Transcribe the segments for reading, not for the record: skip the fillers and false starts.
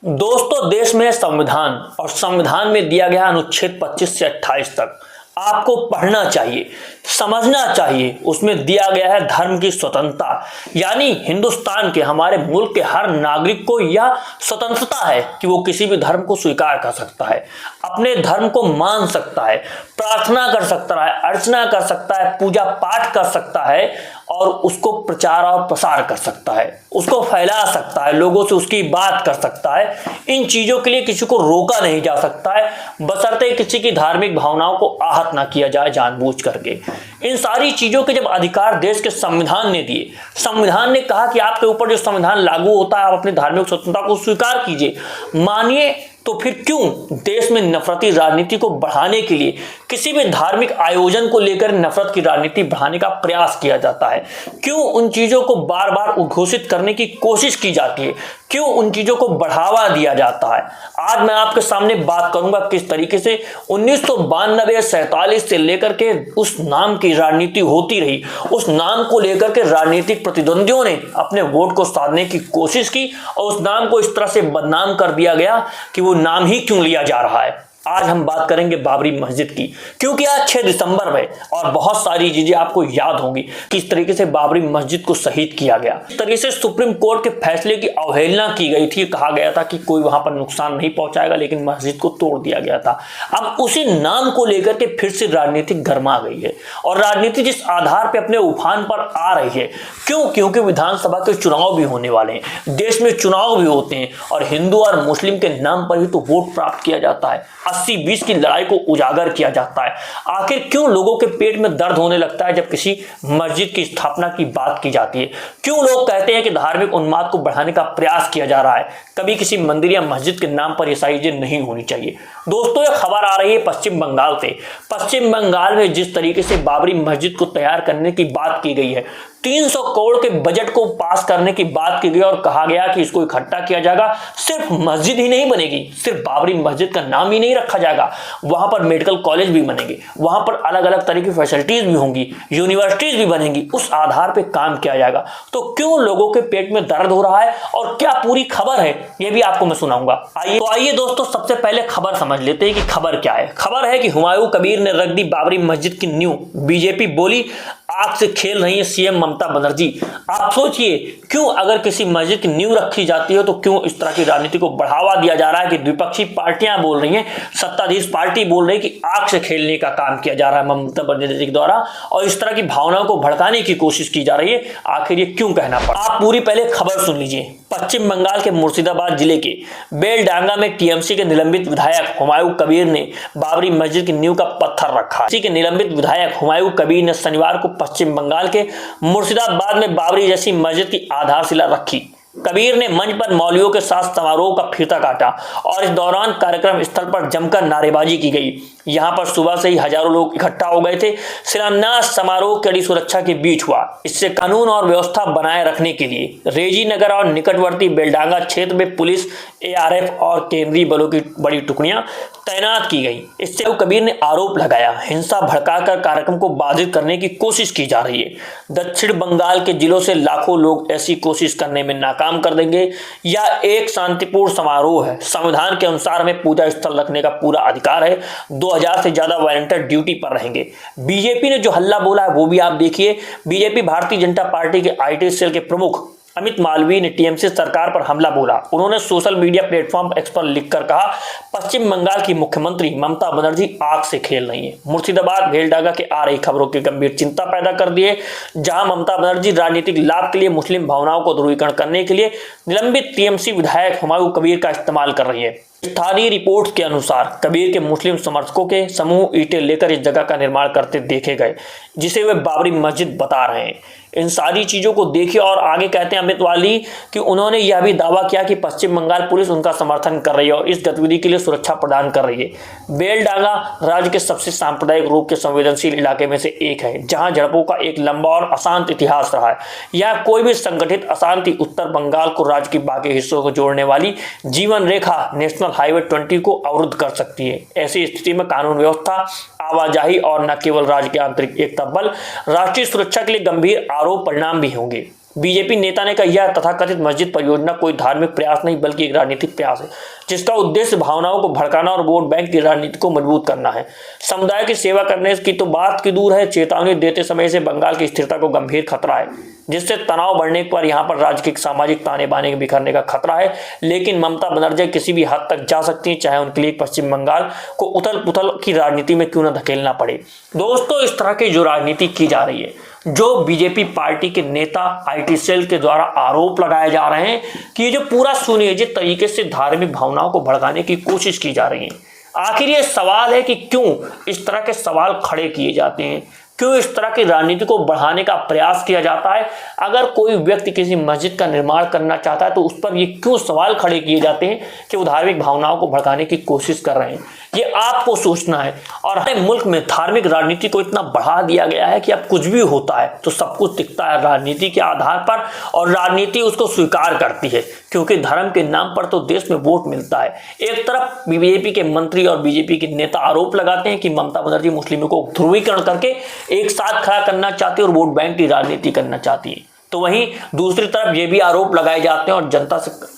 दोस्तों, देश में संविधान और संविधान में दिया गया अनुच्छेद 25 से 28 तक आपको पढ़ना चाहिए, समझना चाहिए। उसमें दिया गया है धर्म की स्वतंत्रता, यानी हिंदुस्तान के, हमारे मुल्क के हर नागरिक को यह स्वतंत्रता है कि वो किसी भी धर्म को स्वीकार कर सकता है, अपने धर्म को मान सकता है, प्रार्थना कर सकता है, अर्चना कर सकता है, पूजा पाठ कर सकता है और उसको प्रचार और प्रसार कर सकता है, उसको फैला सकता है, लोगों से उसकी बात कर सकता है। इन चीजों के लिए किसी को रोका नहीं जा सकता है, बशर्ते किसी की धार्मिक भावनाओं को आहत ना किया जाए जानबूझ करके। इन सारी चीजों के जब अधिकार देश के संविधान ने दिए, संविधान ने कहा कि आपके ऊपर जो संविधान लागू होता है आप अपनी धार्मिक स्वतंत्रता को स्वीकार कीजिए, मानिए, तो फिर क्यों देश में नफरती राजनीति को बढ़ाने के लिए, किसी भी धार्मिक आयोजन को लेकर नफरत की राजनीति बढ़ाने का प्रयास किया जाता है? क्यों उन चीजों को बार बार उद्घोषित करने की कोशिश की जाती है? क्यों उन चीजों को बढ़ावा दिया जाता है? आज मैं आपके सामने बात करूंगा किस तरीके से 1992-47 से लेकर के उस नाम की राजनीति होती रही, उस नाम को लेकर के राजनीतिक प्रतिद्वंदियों ने अपने वोट को साधने की कोशिश की और उस नाम को इस तरह से बदनाम कर दिया गया कि वो नाम ही क्यों लिया जा रहा है। आज हम बात करेंगे बाबरी मस्जिद की, क्योंकि आज 6 दिसंबर है और बहुत सारी चीजें आपको याद होंगी किस तरीके से बाबरी मस्जिद को शहीद किया गया, इस तरीके से सुप्रीम कोर्ट के फैसले की अवहेलना की गई थी। कहा गया था कि कोई वहां पर नुकसान नहीं पहुंचाएगा, लेकिन मस्जिद को तोड़ दिया गया था। अब उसी नाम को लेकर के फिर से राजनीति गर्मा गई है और राजनीति जिस आधार पर अपने उफान पर आ रही है, क्योंकि विधानसभा के चुनाव भी होने वाले हैं, देश में चुनाव भी होते हैं और हिंदू और मुस्लिम के नाम पर ही तो वोट प्राप्त किया जाता है। 80-20 की लड़ाई को उजागर किया जाता है। आखिर क्यों लोगों के पेट में दर्द होने लगता है जब किसी मस्जिद की स्थापना की बात की जाती है? क्यों लोग कहते हैं कि धार्मिक उन्माद को बढ़ाने का प्रयास किया जा रहा है? कभी किसी मंदिर या मस्जिद के नाम पर ये सारी चीजें नहीं होनी चाहिए। दोस्तों, ये खबर आ रही है पश्चिम बंगाल से। पश्चिम बंगाल में जिस तरीके से बाबरी मस्जिद को तैयार करने की बात की गई है, 300 करोड़ के बजट को पास करने की बात की गई और कहा गया कि इसको इकट्ठा किया जाएगा। सिर्फ मस्जिद ही नहीं बनेगी, सिर्फ बाबरी मस्जिद का नाम ही नहीं रखा जाएगा, वहां पर मेडिकल कॉलेज भी बनेंगे, वहां पर अलग अलग तरह की फैसिलिटीज भी होंगी, यूनिवर्सिटीज भी बनेंगी, उस आधार पर काम किया जाएगा। तो क्यों लोगों के पेट में दर्द हो रहा है और क्या पूरी खबर है, यह भी आपको मैं सुनाऊंगा। आइए दोस्तों, सबसे पहले खबर समझ लेते हैं कि खबर क्या है। खबर है कि हुमायूं कबीर ने रख दी बाबरी मस्जिद की नींव, बीजेपी बोली आग से खेल रही है सीएम ममता बनर्जी। आप सोचिए, क्यों अगर किसी मस्जिद की नींव रखी जाती है तो क्यों इस तरह की राजनीति को बढ़ावा दिया जा रहा है कि विपक्षी पार्टियां बोल रही हैं, सत्ताधीश पार्टी बोल रही है कि आग से खेलने का काम किया जा रहा है ममता बनर्जी के द्वारा और इस तरह की भावनाओं को भड़काने की कोशिश की जा रही है। आखिर ये क्यों कहना पड़ा? आप पूरी पहले खबर सुन लीजिए। पश्चिम बंगाल के मुर्शिदाबाद जिले के बेलडांगा में टीएमसी के निलंबित विधायक हुमायूं कबीर ने बाबरी मस्जिद की नींव का पत्थर रखा। इसी के निलंबित विधायक हुमायूं कबीर ने शनिवार को पश्चिम बंगाल के मुर्शिदाबाद में बाबरी जैसी मस्जिद की आधारशिला रखी। कबीर ने मंच पर मौलवियों के साथ समारोह का फीता काटा और इस दौरान कार्यक्रम स्थल पर जमकर नारेबाजी की गई। यहां पर सुबह से ही हजारों लोग इकट्ठा हो गए थे। शिलान्यास समारोह कड़ी सुरक्षा के बीच हुआ। इससे कानून और व्यवस्था बनाए रखने के लिए रेजी नगर और निकटवर्ती बेलडांगा क्षेत्र में पुलिस, एआरएफ और केंद्रीय बलों की बड़ी टुकड़ियां तैनात की गई। इससे कबीर ने आरोप लगाया हिंसा भड़काकर कार्यक्रम को बाधित करने की कोशिश की जा रही है। दक्षिण बंगाल के जिलों से लाखों लोग ऐसी कोशिश करने में नाकाम कर देंगे। यह एक शांतिपूर्ण समारोह है। संविधान के अनुसार हमें पूजा स्थल रखने का पूरा अधिकार है। 2000 से ज्यादा वॉलंटियर ड्यूटी पर रहेंगे। बीजेपी ने जो हल्ला बोला है वो भी आप देखिए। बीजेपी भारतीय जनता पार्टी के आईटी सेल के प्रमुख अमित मालवीय ने टीएमसी सरकार पर हमला बोला। उन्होंने सोशल मीडिया प्लेटफॉर्म एक्स पर लिखकर कहा, पश्चिम बंगाल की मुख्यमंत्री ममता बनर्जी आग से खेल रही है। मुर्शिदाबाद बेलडांगा के आ रही खबरों की गंभीर चिंता पैदा कर दी है, जहां ममता बनर्जी राजनीतिक लाभ के लिए मुस्लिम भावनाओं को ध्रुवीकरण करने के लिए निलंबित टीएमसी विधायक हुमायूं कबीर का इस्तेमाल कर रही है। स्थानीय रिपोर्ट्स के अनुसार कबीर के मुस्लिम समर्थकों के समूह ईंटें लेकर इस जगह का निर्माण करते देखे गए, जिसे वे बाबरी मस्जिद बता रहे हैं। इन सारी चीजों को देखिए और आगे कहते हैं अमित वाली कि उन्होंने यह भी दावा किया कि पश्चिम बंगाल पुलिस उनका समर्थन कर रही है और इस गतिविधि के लिए सुरक्षा प्रदान कर रही है। बेलडांगा राज्य के सबसे सांप्रदायिक रूप के संवेदनशील इलाके में से एक है, जहां झड़पों का एक लंबा और अशांत इतिहास रहा है। यह कोई भी संगठित अशांति उत्तर बंगाल को राज्य के बाकी हिस्सों को जोड़ने वाली जीवन रेखा नेशनल हाईवे 20 को अवरुद्ध कर सकती है। ऐसी स्थिति में कानून व्यवस्था, आवाजाही और न केवल राज्य के आंतरिक एकता बल राष्ट्रीय सुरक्षा के लिए गंभीर आरोप परिणाम भी होंगे। बीजेपी नेता ने कहा यह तथाकथित मस्जिद परियोजना कोई धार्मिक प्रयास नहीं बल्कि एक राजनीतिक प्रयास है जिसका उद्देश्य भावनाओं को भड़काना और वोट बैंक की राजनीति को मजबूत करना है। समुदाय की सेवा करने की तो बात की दूर है, चेतावनी देते समय से बंगाल की स्थिरता को गंभीर खतरा है, जिससे तनाव बढ़ने पर यहाँ पर राज्य के सामाजिक ताने बाने बिखरने का खतरा है। लेकिन ममता बनर्जी किसी भी हद तक जा सकती है, चाहे उनके लिए पश्चिम बंगाल को उथल पुथल की राजनीति में क्यों न धकेलना पड़े। दोस्तों, इस तरह की जो राजनीति की जा रही है, जो बीजेपी पार्टी के नेता आईटी सेल के द्वारा आरोप लगाए जा रहे हैं कि ये जो पूरा सुनियोजित तरीके से धार्मिक भावनाओं को भड़काने की कोशिश की जा रही है। आखिर ये सवाल है कि क्यों इस तरह के सवाल खड़े किए जाते हैं, क्यों इस तरह की राजनीति को बढ़ाने का प्रयास किया जाता है। अगर कोई व्यक्ति किसी मस्जिद का निर्माण करना चाहता है तो उस पर ये क्यों सवाल खड़े किए जाते हैं कि वो धार्मिक भावनाओं को भड़काने की कोशिश कर रहे हैं, ये आपको सोचना है। और हमारे मुल्क में धार्मिक राजनीति को इतना बढ़ा दिया गया है कि अब कुछ भी होता है तो सब कुछ दिखता है राजनीति के आधार पर, और राजनीति उसको स्वीकार करती है क्योंकि धर्म के नाम पर तो देश में वोट मिलता है। एक तरफ बीजेपी के मंत्री और बीजेपी के नेता आरोप लगाते हैं कि ममता बनर्जी मुस्लिमों को ध्रुवीकरण करके एक साथ खड़ा करना चाहती है और वोट बैंक की राजनीति करना चाहती है, तो वहीं दूसरी तरफ ये भी आरोप लगाए जाते हैं और जनता से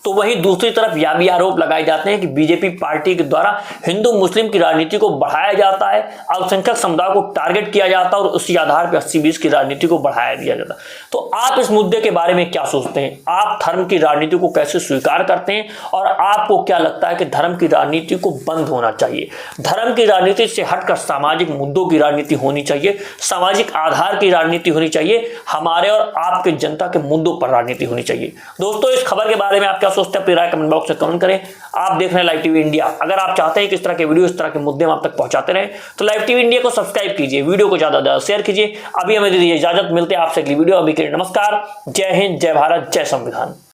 यह भी आरोप लगाए जाते हैं कि बीजेपी पार्टी के द्वारा हिंदू मुस्लिम की राजनीति को बढ़ाया जाता है, अल्पसंख्यक समुदाय को टारगेट किया जाता है और उसी आधार पर 80-20 की राजनीति को बढ़ाया दिया जाता है। तो आप इस मुद्दे के बारे में क्या सोचते हैं? आप धर्म की राजनीति को कैसे स्वीकार करते हैं और आपको क्या लगता है कि धर्म की राजनीति को बंद होना चाहिए? धर्म की राजनीति से हटकर सामाजिक मुद्दों की राजनीति होनी चाहिए, सामाजिक आधार की राजनीति होनी चाहिए, हमारे और आपके जनता के मुद्दों पर राजनीति होनी चाहिए। दोस्तों, इस खबर के बारे में आप क्या सोचते हैं? अपनी राय कमेंट बॉक्स में कमेंट करें। आप देख रहे हैं लाइव टीवी इंडिया। अगर आप चाहते हैं कि इस तरह के वीडियो, इस तरह के मुद्दे हम आप तक पहुंचाते रहें तो लाइव टीवी इंडिया को सब्सक्राइब कीजिए, वीडियो को ज्यादा से ज्यादा शेयर कीजिए। अभी हमें दीजिए इजाजत, मिलते हैं आपसे अगली वीडियो। अभी के लिए नमस्कार, जय हिंद, जय भारत, जय संविधान।